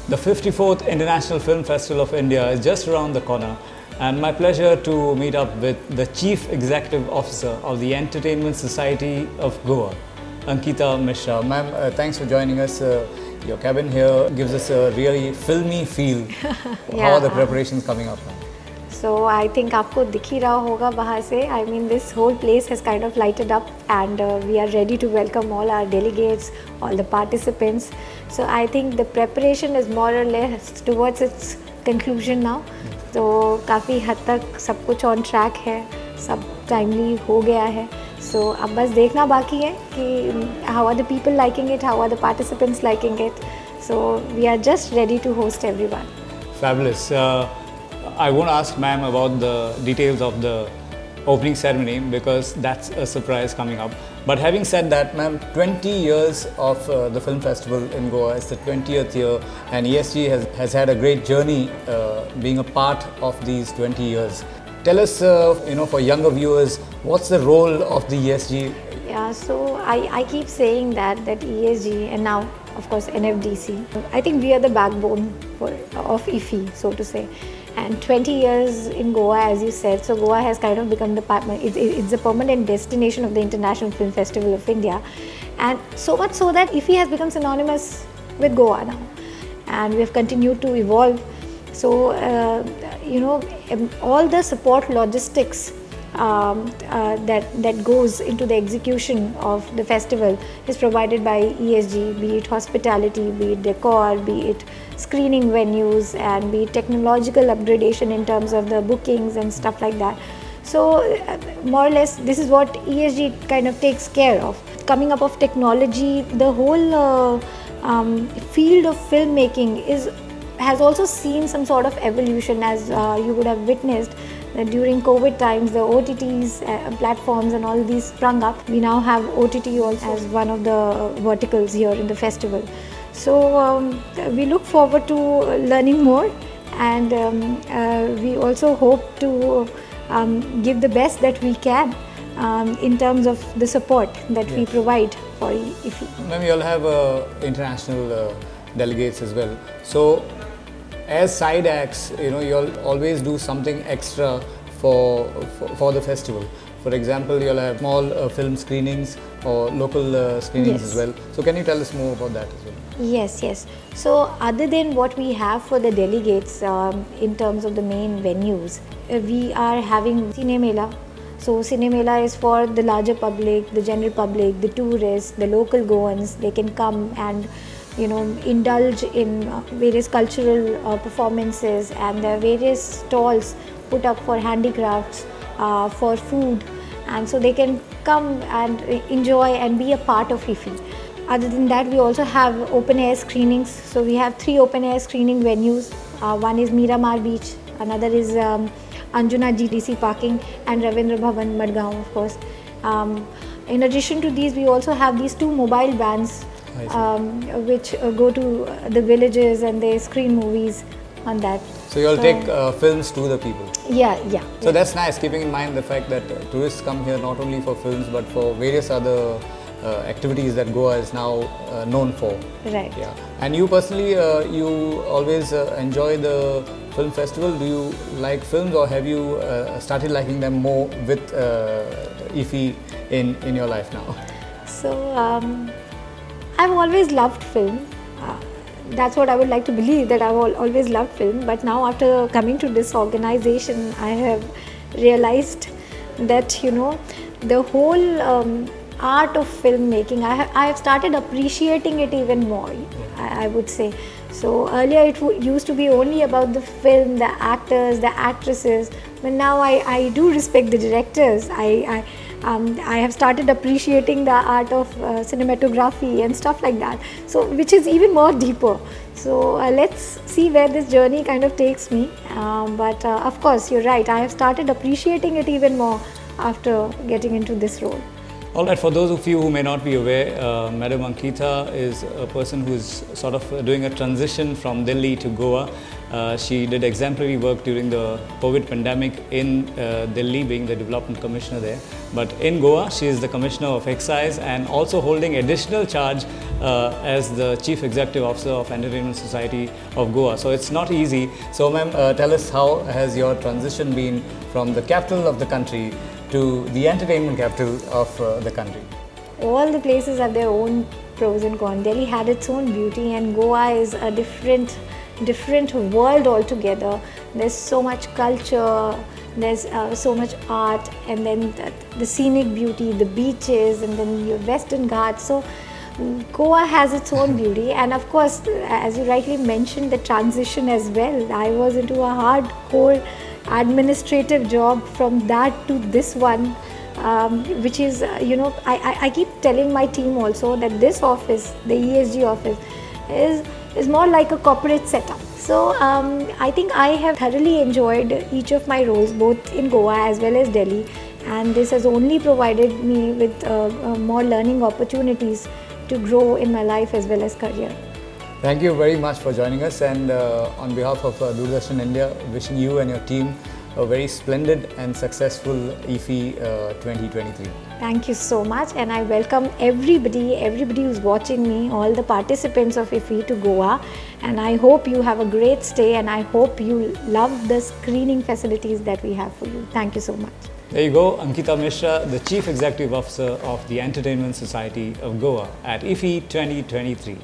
The 54th International Film Festival of India is just around the corner, and my pleasure to meet up with the Chief Executive Officer of the Entertainment Society of Goa, Ankita Mishra. Ma'am, thanks for joining us. Your cabin here gives us a really filmy feel. How are the preparations coming up now? So I think आपको दिख ही रहा होगा बाहर से. I mean, this whole place has kind of lighted up, and we are ready to welcome all our delegates, all the participants. So I think the preparation is more or less towards its conclusion now. तो काफ़ी हद तक सब कुछ on track है, सब timely हो गया है. So अब बस देखना बाकी है कि how are the people liking it, how are the participants liking it. So we are just ready to host everyone. Fabulous. I won't ask ma'am about the details of the opening ceremony because that's a surprise coming up. But having said that, ma'am, 20 years of the film festival in Goa, it's the 20th year, and ESG has had a great journey being a part of these 20 years. Tell us, for younger viewers, what's the role of the ESG? Yeah, so I keep saying that ESG and now, of course, NFDC, I think we are the backbone of IFFI, so to say. And 20 years in Goa, as you said, so Goa has kind of become it's a permanent destination of the International Film Festival of India. And so much so that IFFI has become synonymous with Goa now. And we have continued to evolve. So, all the support logistics that goes into the execution of the festival is provided by ESG, be it hospitality, be it decor, be it screening venues, and be it technological upgradation in terms of the bookings and stuff like that. So more or less this is what ESG kind of takes care of. Coming up of technology, the whole field of filmmaking has also seen some sort of evolution, as you would have witnessed. During COVID times, the OTTs platforms and all these sprung up. We now have OTT also as one of the verticals here in the festival. So we look forward to learning more, and we also hope to give the best that we can in terms of the support that we provide for IFFI. Ma'am, you all have international delegates as well. So, as side acts, you all always do something extra for the festival. For example, you'll have small film screenings or local screenings as well. So can you tell us more about that as well? Yes. So other than what we have for the delegates in terms of the main venues, we are having Cine Mela. So Cine Mela is for the larger public, the general public, the tourists, the local Goans. They can come and indulge in various cultural performances, and there are various stalls put up for handicrafts, for food, and so they can come and enjoy and be a part of IFFI. Other than that, we also have open air screenings. So we have 3 open air screening venues. One is Miramar Beach, another is Anjuna GTC Parking, and Ravindra Bhavan, Madgaon, of course. In addition to these, we also have these 2 mobile vans which go to the villages and they screen movies on that. So you all take films to the people? Yeah. So that's nice, keeping in mind the fact that tourists come here not only for films but for various other activities that Goa is now known for. Right. Yeah. And you personally, you always enjoy the film festival. Do you like films, or have you started liking them more with IFFI in your life now? So I've always loved film. That's what I would like to believe, that I've always loved film. But now after coming to this organization, I have realized that the whole art of filmmaking, I have started appreciating it even more, I would say. So earlier it used to be only about the film, the actors, the actresses, but now I do respect the directors. I have started appreciating the art of cinematography and stuff like that, so which is even more deeper. So let's see where this journey kind of takes me, but of course you're right, I have started appreciating it even more after getting into this role. All right, for those of you who may not be aware, Madam Ankita is a person who is sort of doing a transition from Delhi to Goa. She did exemplary work during the COVID pandemic in Delhi, being the development commissioner there. But in Goa, she is the commissioner of excise and also holding additional charge as the chief executive officer of Entertainment Society of Goa. So it's not easy. So ma'am, tell us, how has your transition been from the capital of the country to the entertainment capital of the country? All the places have their own pros and cons. Delhi had its own beauty, and Goa is a different world altogether. There's so much culture, there's so much art, and then the scenic beauty, the beaches, and then your Western Ghats. So Goa has its own beauty, and of course, as you rightly mentioned, the transition as well. I was into a hardcore administrative job, from that to this one, which is, I keep telling my team also that this office, the ESG office, is more like a corporate setup. So I think I have thoroughly enjoyed each of my roles, both in Goa as well as Delhi, and this has only provided me with more learning opportunities to grow in my life as well as career. Thank you very much for joining us, and on behalf of Doordarshan India, wishing you and your team a very splendid and successful IFFI 2023. Thank you so much, and I welcome everybody who's watching me, all the participants of IFFI, to Goa, and I hope you have a great stay, and I hope you love the screening facilities that we have for you. Thank you so much. There you go, Ankita Mishra, the Chief Executive Officer of the Entertainment Society of Goa at IFFI 2023.